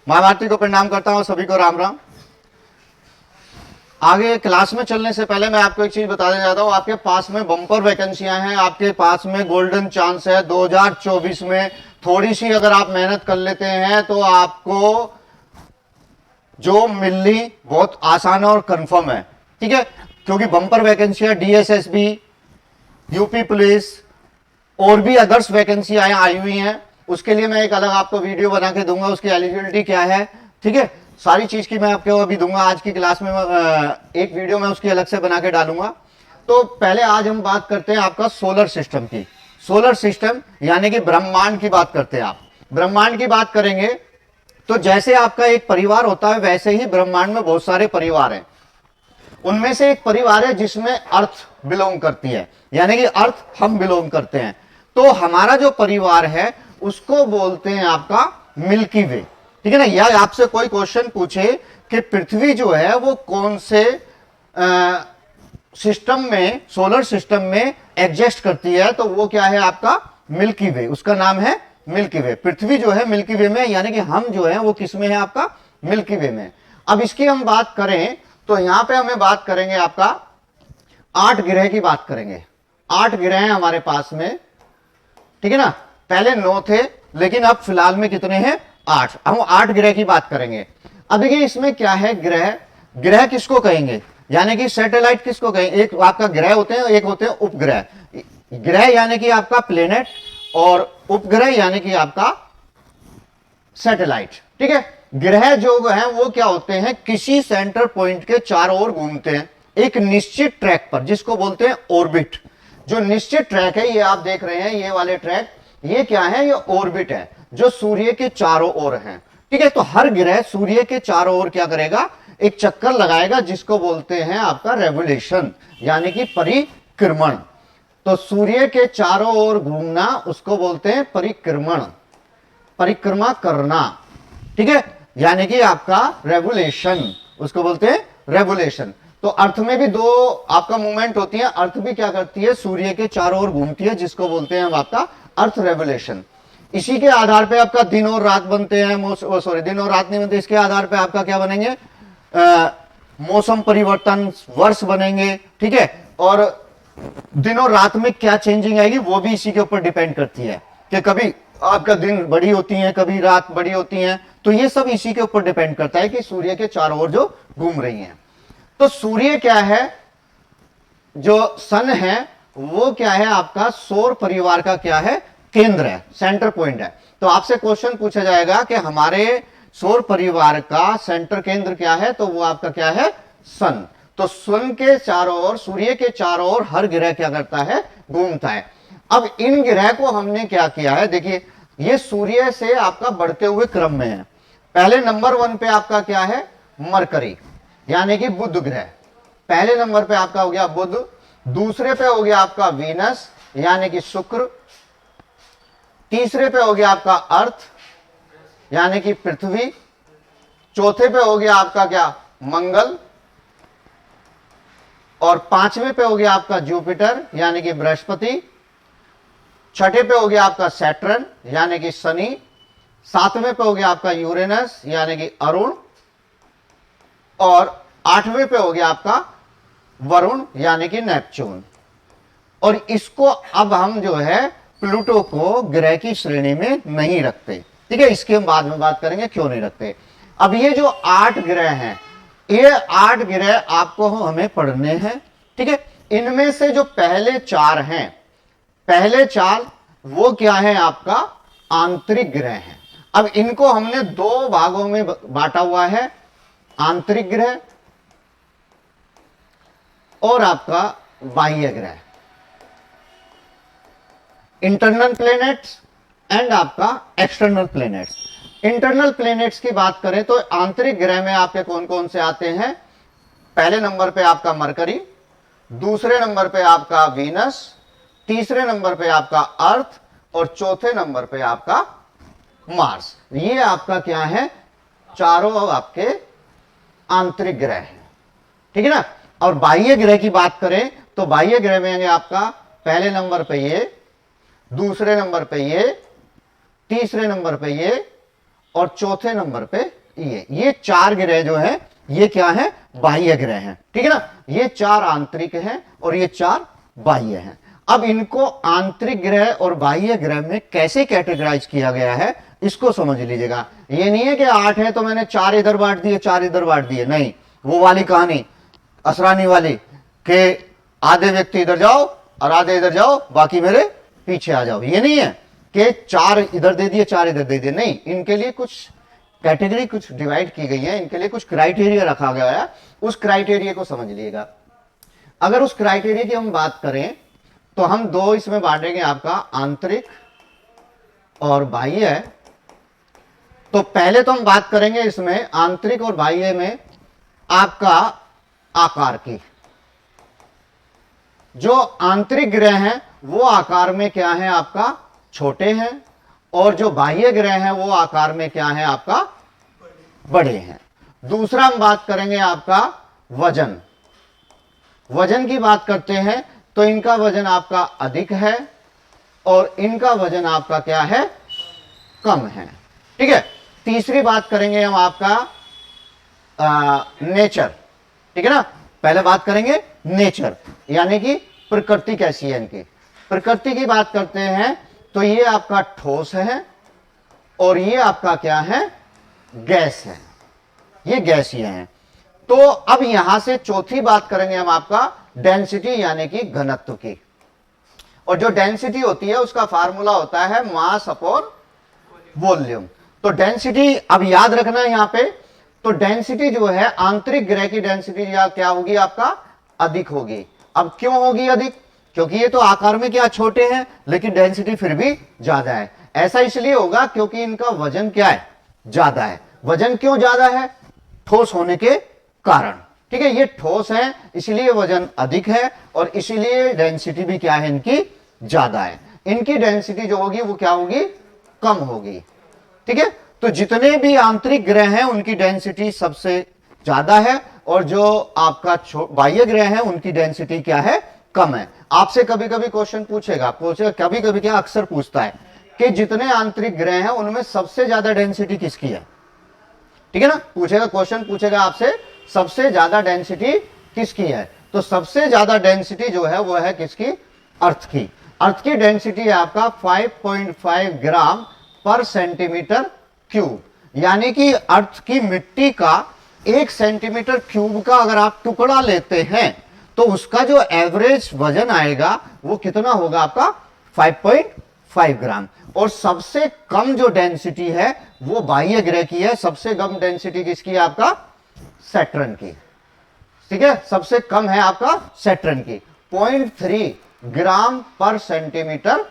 माँ भारती को प्रणाम करता हूँ, सभी को राम राम। आगे क्लास में चलने से पहले मैं आपको एक चीज बताने चाहता हूँ। आपके पास में बम्पर वैकेंसियां हैं, आपके पास में गोल्डन चांस है 2024 में। थोड़ी सी अगर आप मेहनत कर लेते हैं तो आपको जो मिलनी बहुत आसान और कंफर्म है, ठीक है। क्योंकि बम्पर वैकेंसियां डीएसएसबी, यूपी पुलिस और भी अदर्स वैकेंसी आई हुई हैं। उसके लिए मैं एक अलग आपको वीडियो बना के दूंगा, उसकी एलिजिबिलिटी क्या है, ठीक है। सारी चीज की मैं आपको अभी दूंगा आज की क्लास में। एक वीडियो मैं उसकी अलग से बना के डालूंगा। तो पहले आज हम बात करते हैं आपका सोलर सिस्टम की। सोलर सिस्टम यानी कि ब्रह्मांड की बात करते हैं। आप ब्रह्मांड की बात करेंगे तो जैसे आपका एक परिवार होता है वैसे ही ब्रह्मांड में बहुत सारे परिवार हैं। उनमें से एक परिवार है जिसमें अर्थ बिलोंग करती है, यानी कि अर्थ हम बिलोंग करते हैं। तो हमारा जो परिवार है उसको बोलते हैं आपका मिल्की वे, ठीक है ना। या आपसे कोई क्वेश्चन पूछे कि पृथ्वी जो है वो कौन से सिस्टम में, सोलर सिस्टम में एग्जिस्ट करती है, तो वो क्या है आपका मिल्की वे, उसका नाम है मिल्की वे। पृथ्वी जो है मिल्की वे में, यानी कि हम जो है वो किस में है आपका मिल्की वे में। अब इसकी हम बात करें तो यहां पे हमें बात करेंगे आपका 8 ग्रह की बात करेंगे। 8 ग्रह हैं हमारे पास में, ठीक है ना। पहले 9 थे लेकिन अब फिलहाल में कितने हैं 8। हम 8 ग्रह की बात करेंगे। अब देखिए इसमें क्या है, ग्रह, ग्रह किसको कहेंगे, यानी कि सैटेलाइट किसको कहेंगे। एक आपका ग्रह होते हैं, एक होते हैं उपग्रह। ग्रह यानी कि आपका प्लेनेट और उपग्रह यानी कि आपका सैटेलाइट, ठीक है। ग्रह जो हैं वो क्या होते हैं, किसी सेंटर पॉइंट के चारों ओर घूमते हैं एक निश्चित ट्रैक पर, जिसको बोलते हैं ऑर्बिट। जो निश्चित ट्रैक है, ये आप देख रहे हैं ये वाले ट्रैक, ये क्या है, ये ऑर्बिट है जो सूर्य के चारों ओर है, ठीक है। तो हर ग्रह सूर्य के चारों ओर क्या करेगा, एक चक्कर लगाएगा, जिसको बोलते हैं आपका रेवोल्यूशन, यानी कि परिक्रमण। तो सूर्य के चारों ओर घूमना उसको बोलते हैं परिक्रमण, परिक्रमा करना, ठीक है, यानी कि आपका रेवोल्यूशन, उसको बोलते हैं रेवोल्यूशन। तो अर्थ में भी दो आपका मूवमेंट होती है। अर्थ भी क्या करती है, सूर्य के चारों ओर घूमती है, जिसको बोलते हैं हम आपका अर्थ रेवोल्यूशन। इसी के आधार पे आपका दिन और रात बनते हैं, सॉरी दिन और रात नहीं बनते, इसके आधार पे आपका क्या बनेंगे, मौसम परिवर्तन, वर्ष बनेंगे, ठीक है। और दिन और रात में क्या चेंजिंग आएगी वो भी इसी के ऊपर डिपेंड करती है कि कभी आपका दिन बड़ी होती है, कभी रात बड़ी होती है। तो ये सब इसी के ऊपर डिपेंड करता है कि सूर्य के चारों ओर जो घूम रही हैं। तो सूर्य क्या है, जो सन है वो क्या है आपका सौर परिवार का क्या है, केंद्र है, सेंटर पॉइंट है। तो आपसे क्वेश्चन पूछा जाएगा कि हमारे सौर परिवार का सेंटर केंद्र क्या है, तो वो आपका क्या है, सन। तो सन के चारों ओर, सूर्य के चारों ओर हर ग्रह क्या करता है, घूमता है। अब इन ग्रह को हमने क्या किया है, देखिए ये सूर्य से आपका बढ़ते हुए क्रम में है। पहले नंबर 1 पे आपका क्या है, मरकरी यानी कि बुध ग्रह, पहले नंबर पे आपका हो गया बुध। दूसरे पे हो गया आपका वीनस यानी कि शुक्र। तीसरे पे हो गया आपका अर्थ यानी कि पृथ्वी। चौथे पे हो गया आपका क्या, मंगल। और पांचवें पे हो गया आपका जुपिटर यानी कि बृहस्पति। छठे पे हो गया आपका सैटर्न यानी कि शनि। सातवें पे हो गया आपका यूरेनस यानी कि अरुण। और 8वें पे हो गया आपका वरुण यानी कि नेपच्यून। और इसको अब हम जो है प्लूटो को ग्रह की श्रेणी में नहीं रखते, ठीक है। इसके हम बाद में बात करेंगे क्यों नहीं रखते। अब ये जो 8 ग्रह हैं, ये 8 ग्रह आपको हमें पढ़ने हैं, ठीक है। इनमें से जो पहले 4 हैं, पहले 4 वो क्या है आपका आंतरिक ग्रह हैं। अब इनको हमने 2 भागों में बांटा हुआ है, आंतरिक ग्रह और आपका बाह्य ग्रह, इंटरनल प्लैनेट्स एंड आपका एक्सटर्नल प्लैनेट्स। इंटरनल प्लैनेट्स की बात करें तो आंतरिक ग्रह में आपके कौन कौन से आते हैं, पहले नंबर पे आपका मरकरी, दूसरे नंबर पे आपका वीनस, तीसरे नंबर पे आपका अर्थ और चौथे नंबर पे आपका मार्स। ये आपका क्या है, चारों आपके आंतरिक ग्रह हैं, ठीक है ना। और बाह्य ग्रह की बात करें तो बाह्य ग्रह में आएंगे आपका पहले नंबर पे ये, दूसरे नंबर पे ये, तीसरे नंबर पे ये और चौथे नंबर पे ये 4 ग्रह जो है ये क्या है, बाह्य ग्रह हैं, ठीक है ना। ये 4 आंतरिक हैं और ये 4 बाह्य हैं। अब इनको आंतरिक ग्रह और बाह्य ग्रह में कैसे कैटेगराइज किया गया है इसको समझ लीजिएगा। ये नहीं है कि 8 है तो मैंने 4 इधर बांट दिए 4 इधर बांट दिए, नहीं, वो वाली कहानी असरानी वाली कि आधे व्यक्ति इधर जाओ और आधे इधर जाओ, बाकी मेरे पीछे आ जाओ। ये नहीं है कि 4 इधर दे दिए 4 इधर दे दिए, नहीं, इनके लिए कुछ कैटेगरी कुछ डिवाइड की गई है, इनके लिए कुछ क्राइटेरिया रखा गया है। उस क्राइटेरिया को समझ लीजिएगा। अगर उस क्राइटेरिया की हम बात करें तो हम 2 इसमें बांटेंगे, आपका आंतरिक और बाह्य। तो पहले तो हम बात करेंगे इसमें आंतरिक और बाह्य में आपका आकार की। जो आंतरिक ग्रह हैं वो आकार में क्या है, आपका छोटे हैं, और जो बाह्य ग्रह हैं वो आकार में क्या है, आपका बड़े हैं। दूसरा हम बात करेंगे आपका वजन। वजन की बात करते हैं तो इनका वजन आपका अधिक है और इनका वजन आपका क्या है, कम है, ठीक है। तीसरी बात करेंगे हम आपका नेचर, ठीक है ना। पहले बात करेंगे नेचर, यानी कि प्रकृति कैसी है इनकी। प्रकृति की बात करते हैं तो ये आपका ठोस है और ये आपका क्या है, गैस है, ये गैसीय है। तो अब यहां से चौथी बात करेंगे हम आपका डेंसिटी यानी कि घनत्व की। और जो डेंसिटी होती है उसका फार्मूला होता है मास अपॉन वॉल्यूम। तो डेंसिटी अब याद रखना है यहां पे, तो डेंसिटी जो है आंतरिक ग्रह की डेंसिटी या क्या होगी, आपका अधिक होगी। अब क्यों होगी अधिक, क्योंकि ये तो आकार में क्या छोटे हैं लेकिन डेंसिटी फिर भी ज्यादा है। ऐसा इसलिए होगा क्योंकि इनका वजन क्या है, ज्यादा है। वजन क्यों ज्यादा है, ठोस होने के कारण, ठीक है। ये ठोस है इसलिए वजन अधिक है और इसीलिए डेंसिटी भी क्या है इनकी ज्यादा है। इनकी डेंसिटी जो होगी वो क्या होगी, कम होगी, ठीक है। तो जितने भी आंतरिक ग्रह हैं उनकी डेंसिटी सबसे ज्यादा है और जो आपका बाह्य ग्रह है उनकी डेंसिटी क्या है, कम है। आपसे कभी कभी क्वेश्चन पूछेगा, कभी कभी क्या अक्सर पूछता है कि जितने आंतरिक ग्रह हैं उनमें सबसे ज्यादा डेंसिटी किसकी है, ठीक है ना। पूछेगा, क्वेश्चन पूछेगा आपसे सबसे ज्यादा डेंसिटी किसकी है। तो सबसे ज्यादा डेंसिटी जो है वो है किसकी, अर्थ की। अर्थ की डेंसिटी है आपका 5.5 ग्राम पर सेंटीमीटर क्यूब, यानी कि अर्थ की मिट्टी का 1 सेंटीमीटर क्यूब का अगर आप टुकड़ा लेते हैं तो उसका जो एवरेज वजन आएगा वो कितना होगा, आपका 5.5 ग्राम। और सबसे कम जो डेंसिटी है वो बाह्य ग्रह की है। सबसे कम डेंसिटी किसकी है, आपका सैटर्न की, ठीक है। सबसे कम है आपका सैटर्न की 0.3 ग्राम पर सेंटीमीटर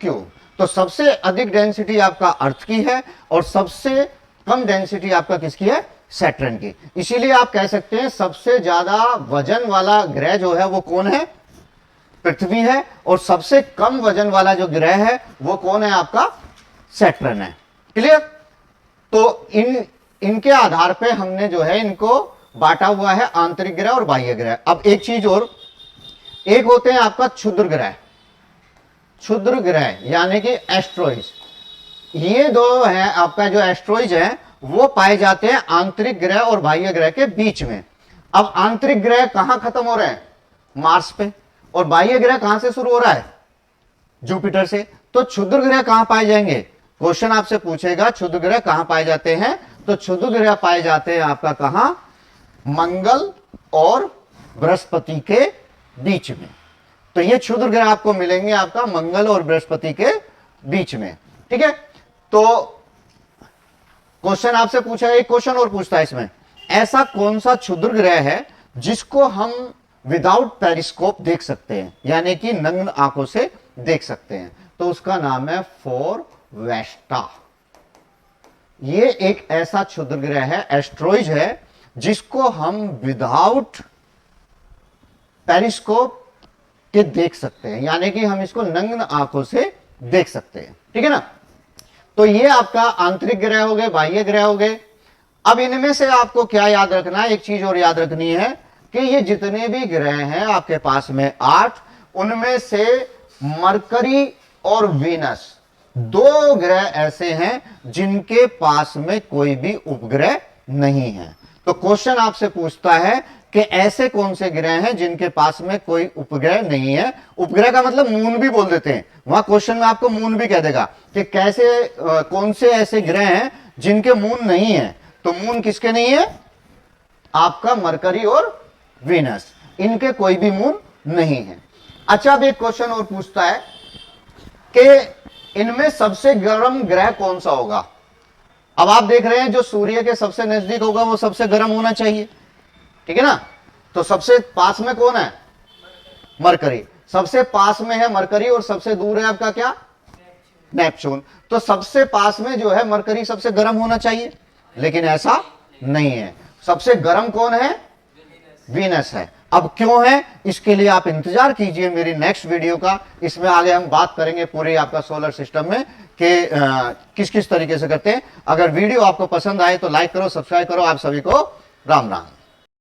क्यूब। तो सबसे अधिक डेंसिटी आपका अर्थ की है और सबसे कम डेंसिटी आपका किसकी है, सैटर्न की। इसीलिए आप कह सकते हैं सबसे ज्यादा वजन वाला ग्रह जो है वो कौन है, पृथ्वी है, और सबसे कम वजन वाला जो ग्रह है वो कौन है, आपका सैटर्न है। क्लियर। तो इनके आधार पे हमने जो है इनको बांटा हुआ है आंतरिक ग्रह और बाह्य ग्रह। अब एक चीज और, एक होते हैं आपका क्षुद्र ग्रह, क्षुद्र ग्रह यानी कि एस्ट्रॉइड। ये दो है आपका जो एस्ट्रॉइड है वो पाए जाते हैं आंतरिक ग्रह और बाह्य ग्रह के बीच में। अब आंतरिक ग्रह कहां खत्म हो रहे हैं, मार्स पे, और बाह्य ग्रह कहां से शुरू हो रहा है, जुपिटर से। तो क्षुद्र ग्रह कहां पाए जाएंगे, क्वेश्चन आपसे पूछेगा क्षुद्र ग्रह कहां पाए जाते हैं। तो क्षुद्र ग्रह पाए जाते हैं आपका कहां, मंगल और बृहस्पति के बीच में। तो ये क्षुद्र ग्रह आपको मिलेंगे आपका मंगल और बृहस्पति के बीच में, ठीक है। तो क्वेश्चन आपसे पूछा, एक क्वेश्चन और पूछता है इसमें, ऐसा कौन सा क्षुद्र ग्रह है जिसको हम विदाउट पेरिस्कोप देख सकते हैं, यानी कि नग्न आंखों से देख सकते हैं। तो उसका नाम है फोरवेस्टा। ये एक ऐसा क्षुद्र ग्रह है, एस्ट्रॉइड है, जिसको हम विदाउट पेरिस्कोप के देख सकते हैं, यानी कि हम इसको नग्न आंखों से देख सकते हैं, ठीक है ना। तो ये आपका आंतरिक ग्रह हो गए, बाह्य ग्रह हो गए। अब इनमें से आपको क्या याद रखना है, एक चीज और याद रखनी है कि ये जितने भी ग्रह हैं आपके पास में 8, उनमें से मरकरी और वीनस दो ग्रह ऐसे हैं जिनके पास में कोई भी उपग्रह नहीं है। तो क्वेश्चन आपसे पूछता है कि ऐसे कौन से ग्रह हैं जिनके पास में कोई उपग्रह नहीं है। उपग्रह का मतलब मून भी बोल देते हैं, वहां क्वेश्चन में आपको मून भी कह देगा कि कैसे कौन से ऐसे ग्रह हैं जिनके मून नहीं है। तो मून किसके नहीं है? आपका मरकरी और वीनस, इनके कोई भी मून नहीं है। अच्छा, अब एक क्वेश्चन और पूछता है कि इनमें सबसे गर्म ग्रह कौन सा होगा। अब आप देख रहे हैं जो सूर्य के सबसे नजदीक होगा वो सबसे गर्म होना चाहिए, ठीक है ना। तो सबसे पास में कौन है? मरकरी। सबसे पास में है मरकरी और सबसे दूर है आपका क्या? नेपच्यून। तो सबसे पास में जो है मरकरी सबसे गर्म होना चाहिए, लेकिन ऐसा नहीं है। सबसे गर्म कौन है? वीनस है। अब क्यों है, इसके लिए आप इंतजार कीजिए मेरी नेक्स्ट वीडियो का। इसमें आगे हम बात करेंगे पूरे आपका सोलर सिस्टम में कि किस किस तरीके से करते हैं। अगर वीडियो आपको पसंद आए तो लाइक करो, सब्सक्राइब करो। आप सभी को राम राम।